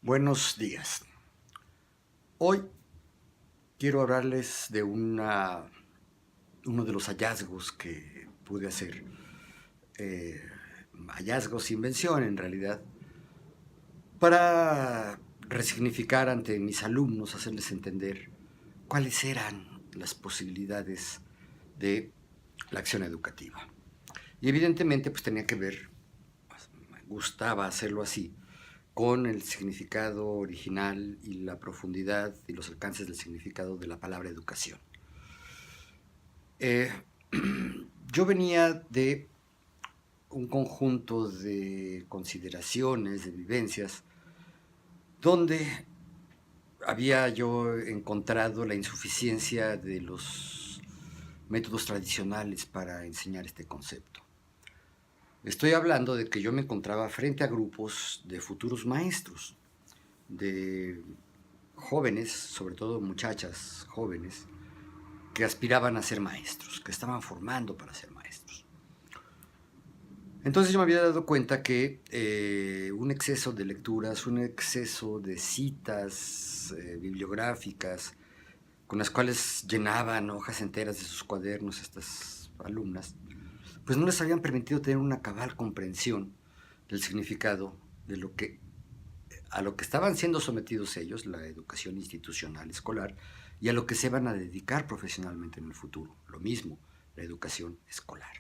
Buenos días. Hoy quiero hablarles de uno de los hallazgos que pude hacer. Hallazgos, invención en realidad, para resignificar ante mis alumnos, hacerles entender cuáles eran las posibilidades de la acción educativa. Y evidentemente pues tenía que ver, me gustaba hacerlo así, con el significado original y la profundidad y los alcances del significado de la palabra educación. Yo venía de un conjunto de consideraciones, de vivencias, donde había yo encontrado la insuficiencia de los métodos tradicionales para enseñar este concepto. Estoy hablando de que yo me encontraba frente a grupos de futuros maestros, de jóvenes, sobre todo muchachas jóvenes, que aspiraban a ser maestros, que estaban formando para ser maestros. Entonces yo me había dado cuenta que un exceso de lecturas, un exceso de citas bibliográficas, con las cuales llenaban hojas enteras de sus cuadernos estas alumnas, pues no les habían permitido tener una cabal comprensión del significado de a lo que estaban siendo sometidos ellos, la educación institucional escolar, y a lo que se van a dedicar profesionalmente en el futuro. Lo mismo, la educación escolar.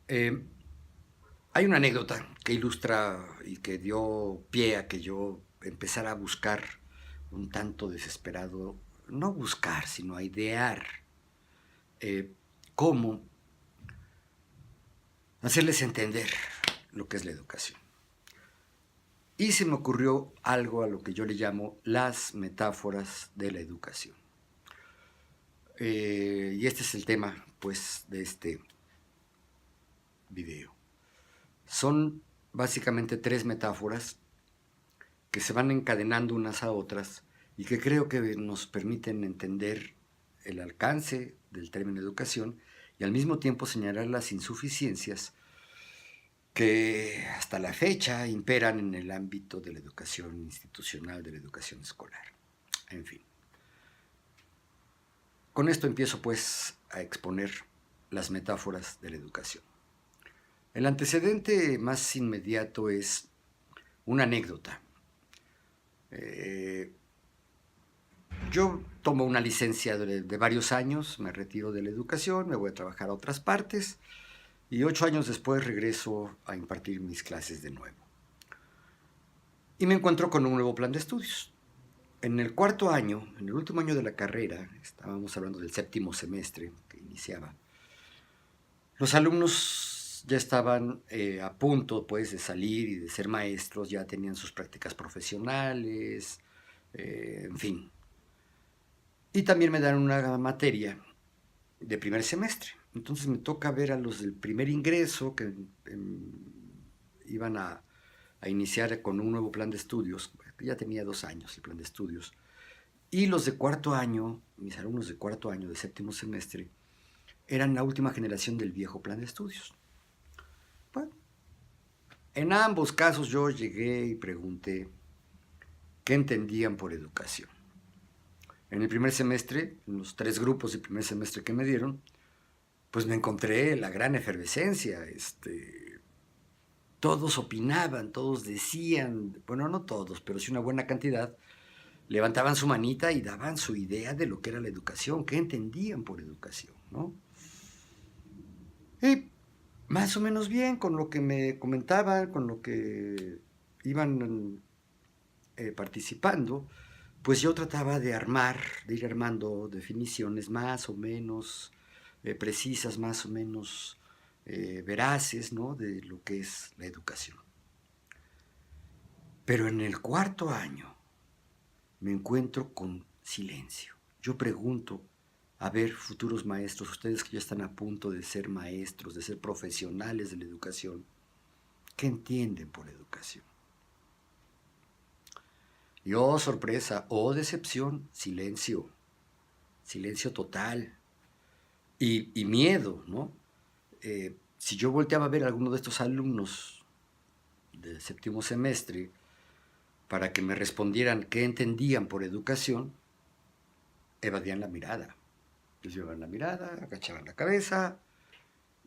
Hay una anécdota que ilustra y que dio pie a que yo empezara a buscar un tanto desesperado, no buscar, sino a idear cómo hacerles entender lo que es la educación. Y se me ocurrió algo a lo que yo le llamo las metáforas de la educación. Y este es el tema, pues, de este video. Son básicamente tres metáforas que se van encadenando unas a otras y que creo que nos permiten entender el alcance del término educación y al mismo tiempo señalar las insuficiencias que hasta la fecha imperan en el ámbito de la educación institucional, de la educación escolar. En fin. Con esto empiezo pues a exponer las metáforas de la educación. El antecedente más inmediato es una anécdota. Yo tomo una licencia de varios años, me retiro de la educación, me voy a trabajar a otras partes y 8 años después regreso a impartir mis clases de nuevo. Y me encuentro con un nuevo plan de estudios. En el cuarto año, en el último año de la carrera, estábamos hablando del séptimo semestre que iniciaba, los alumnos ya estaban a punto pues, de salir y de ser maestros, ya tenían sus prácticas profesionales, en fin. Y también me dan una materia de primer semestre. Entonces me toca ver a los del primer ingreso que iban a iniciar con un nuevo plan de estudios, ya tenía 2 años el plan de estudios, y los de cuarto año, mis alumnos de cuarto año, de séptimo semestre, eran la última generación del viejo plan de estudios. Bueno, en ambos casos yo llegué y pregunté qué entendían por educación. En el primer semestre, en los 3 grupos del primer semestre que me dieron, pues me encontré la gran efervescencia. Todos opinaban, todos decían, bueno, no todos, pero sí una buena cantidad, levantaban su manita y daban su idea de lo que era la educación, qué entendían por educación, ¿no? Y más o menos bien con lo que me comentaban, con lo que iban participando, pues yo trataba de ir armando definiciones más o menos precisas, más o menos veraces, ¿no? De lo que es la educación. Pero en el cuarto año me encuentro con silencio. Yo pregunto, a ver, futuros maestros, ustedes que ya están a punto de ser maestros, de ser profesionales de la educación, ¿qué entienden por educación? Y oh, sorpresa, oh, decepción, silencio, silencio total y miedo, ¿no? Si yo volteaba a ver a alguno de estos alumnos de séptimo semestre para que me respondieran qué entendían por educación, evadían la mirada. Les llevaban la mirada, agachaban la cabeza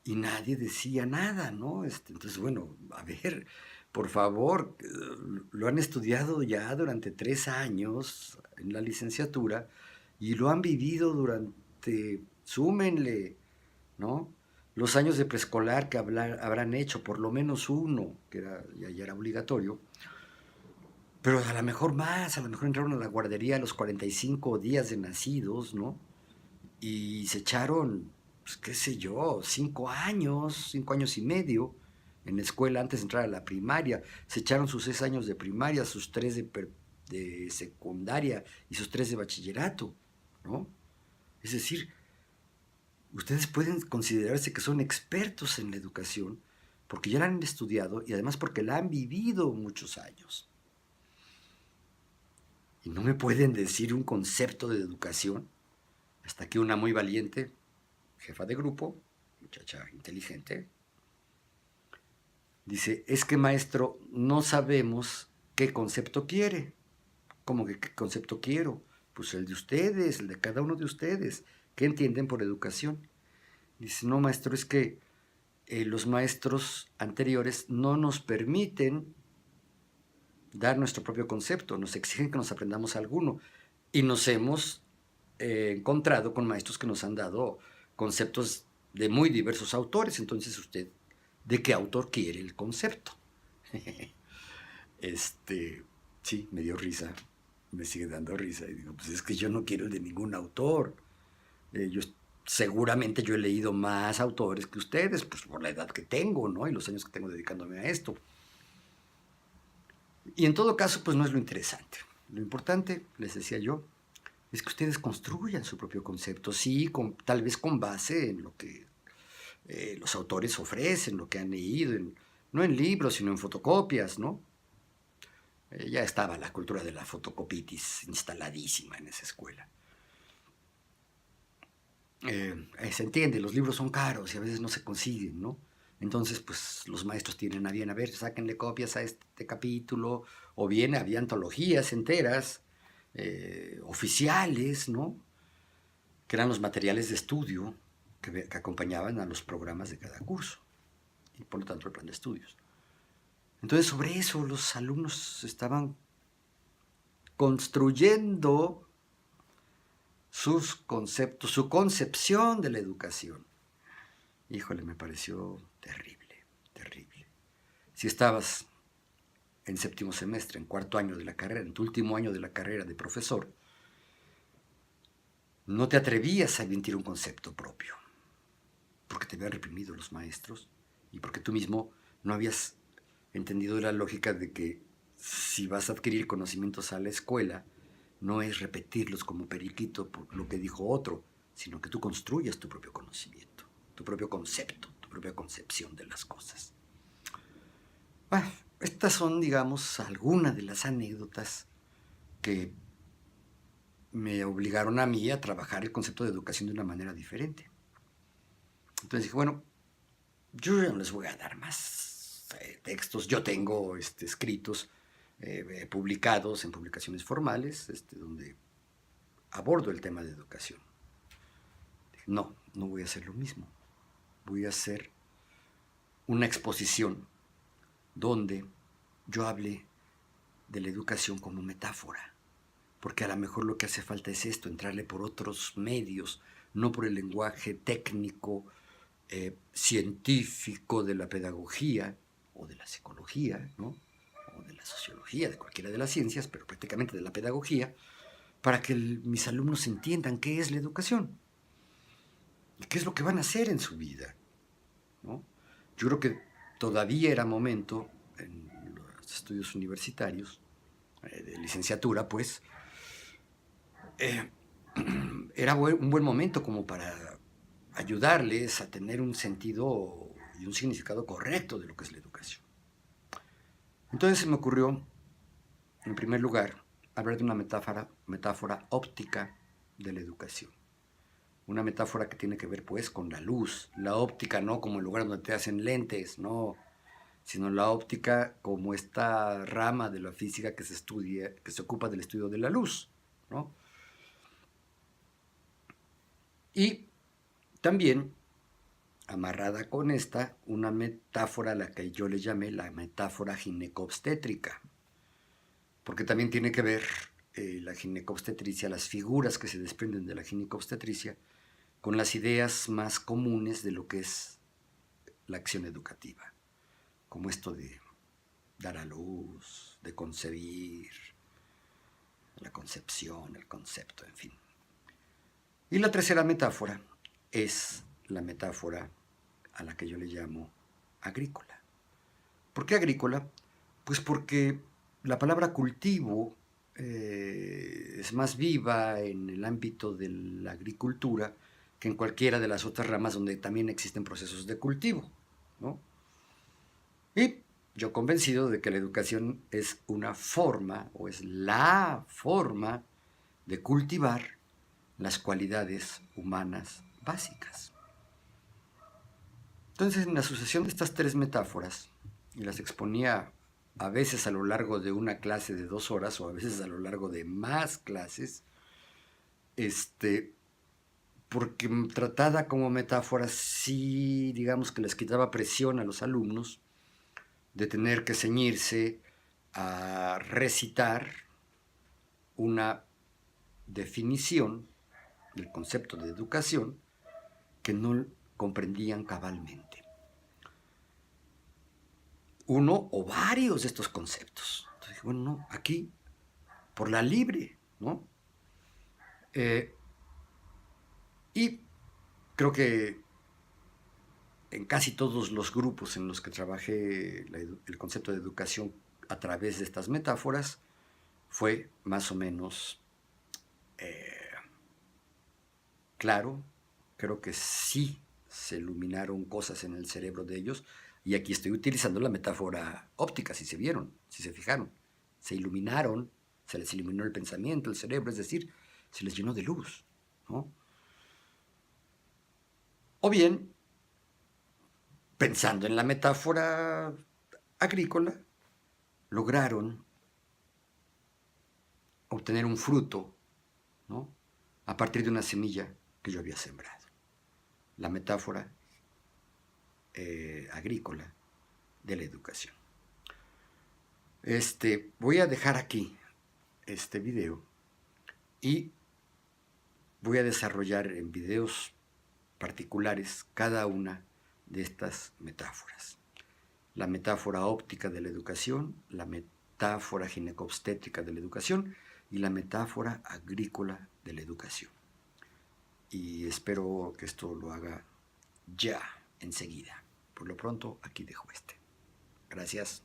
y nadie decía nada, ¿no? Entonces, bueno, a ver, por favor, lo han estudiado ya durante 3 años en la licenciatura y lo han vivido durante, súmenle, ¿no? Los años de preescolar que habrán hecho, por lo menos uno, que ya era obligatorio, pero a lo mejor más, a lo mejor entraron a la guardería a los 45 días de nacidos, ¿no? Y se echaron, pues, qué sé yo, 5 años y medio en la escuela antes de entrar a la primaria. Se echaron sus 6 años de primaria, sus 3 de secundaria y sus 3 de bachillerato, ¿no? Es decir, ustedes pueden considerarse que son expertos en la educación porque ya la han estudiado y además porque la han vivido muchos años. Y no me pueden decir un concepto de educación hasta que una muy valiente, jefa de grupo, muchacha inteligente, dice, es que maestro, no sabemos qué concepto quiere. ¿Cómo que qué concepto quiero? Pues el de ustedes, el de cada uno de ustedes. ¿Qué entienden por educación? Dice, no maestro, es que los maestros anteriores no nos permiten dar nuestro propio concepto, nos exigen que nos aprendamos alguno. Y nos hemos encontrado con maestros que nos han dado conceptos de muy diversos autores. Entonces, usted, ¿de qué autor quiere el concepto? Sí, me dio risa, me sigue dando risa. Y digo, pues es que yo no quiero el de ningún autor. Seguramente yo he leído más autores que ustedes, pues por la edad que tengo, ¿no? Y los años que tengo dedicándome a esto. Y en todo caso, pues no es lo interesante. Lo importante, les decía yo, es que ustedes construyan su propio concepto, sí, tal vez con base en lo que los autores ofrecen, lo que han leído, no en libros, sino en fotocopias, ¿no? Ya estaba la cultura de la fotocopitis instaladísima en esa escuela. Se entiende, los libros son caros y a veces no se consiguen, ¿no? Entonces, pues los maestros tienen a bien, a ver, sáquenle copias a este capítulo, o bien había antologías enteras, oficiales, ¿no? Que eran los materiales de estudio que acompañaban a los programas de cada curso, y por lo tanto el plan de estudios. Entonces, sobre eso los alumnos estaban construyendo sus conceptos, su concepción de la educación. Híjole, me pareció terrible, terrible. Si estabas en séptimo semestre, en cuarto año de la carrera, en tu último año de la carrera de profesor, no te atrevías a emitir un concepto propio, porque te habían reprimido los maestros y porque tú mismo no habías entendido la lógica de que si vas a adquirir conocimientos a la escuela, no es repetirlos como periquito por lo que dijo otro, sino que tú construyas tu propio conocimiento, tu propio concepto, tu propia concepción de las cosas. Bueno, estas son, digamos, algunas de las anécdotas que me obligaron a mí a trabajar el concepto de educación de una manera diferente. Entonces dije, bueno, yo ya no les voy a dar más textos. Yo tengo escritos publicados en publicaciones formales, donde abordo el tema de educación. Dije, no voy a hacer lo mismo. Voy a hacer una exposición donde yo hable de la educación como metáfora, porque a lo mejor lo que hace falta es esto, entrarle por otros medios, no por el lenguaje técnico, científico de la pedagogía o de la psicología, ¿no? O de la sociología, de cualquiera de las ciencias, pero prácticamente de la pedagogía, para que mis alumnos entiendan qué es la educación y qué es lo que van a hacer en su vida, ¿no? Yo creo que todavía era momento, en los estudios universitarios, de licenciatura, pues, era un buen momento como para ayudarles a tener un sentido y un significado correcto de lo que es la educación. Entonces se me ocurrió, en primer lugar, hablar de una metáfora óptica de la educación. Una metáfora que tiene que ver, pues, con la luz, la óptica, no como el lugar donde te hacen lentes, no, sino la óptica como esta rama de la física que se ocupa del estudio de la luz, ¿no? Y también, amarrada con esta, una metáfora a la que yo le llamé la metáfora ginecobstétrica, porque también tiene que ver la ginecobstetricia, las figuras que se desprenden de la ginecobstetricia, con las ideas más comunes de lo que es la acción educativa, como esto de dar a luz, de concebir, la concepción, el concepto, en fin. Y la tercera metáfora es la metáfora a la que yo le llamo agrícola. ¿Por qué agrícola? Pues porque la palabra cultivo es más viva en el ámbito de la agricultura que en cualquiera de las otras ramas donde también existen procesos de cultivo, ¿no? Y yo convencido de que la educación es una forma o es la forma de cultivar las cualidades humanas básicas. Entonces, en la sucesión de estas tres metáforas, y las exponía a veces a lo largo de una clase de 2 horas o a veces a lo largo de más clases, porque tratada como metáfora, sí, digamos que les quitaba presión a los alumnos de tener que ceñirse a recitar una definición del concepto de educación que no comprendían cabalmente. Uno o varios de estos conceptos. Entonces dije, bueno, no, aquí, por la libre, ¿no? Y creo que en casi todos los grupos en los que trabajé el concepto de educación a través de estas metáforas fue más o menos claro. Creo que sí se iluminaron cosas en el cerebro de ellos, y aquí estoy utilizando la metáfora óptica, si se vieron, si se fijaron. Se iluminaron, se les iluminó el pensamiento, el cerebro, es decir, se les llenó de luz, ¿no? O bien, pensando en la metáfora agrícola, lograron obtener un fruto, ¿no?, a partir de una semilla que yo había sembrado. La metáfora agrícola de la educación. Voy a dejar aquí este video y voy a desarrollar en videos particulares cada una de estas metáforas. La metáfora óptica de la educación, la metáfora ginecobstétrica de la educación y la metáfora agrícola de la educación. Y espero que esto lo haga ya, enseguida. Por lo pronto, aquí dejo este. Gracias.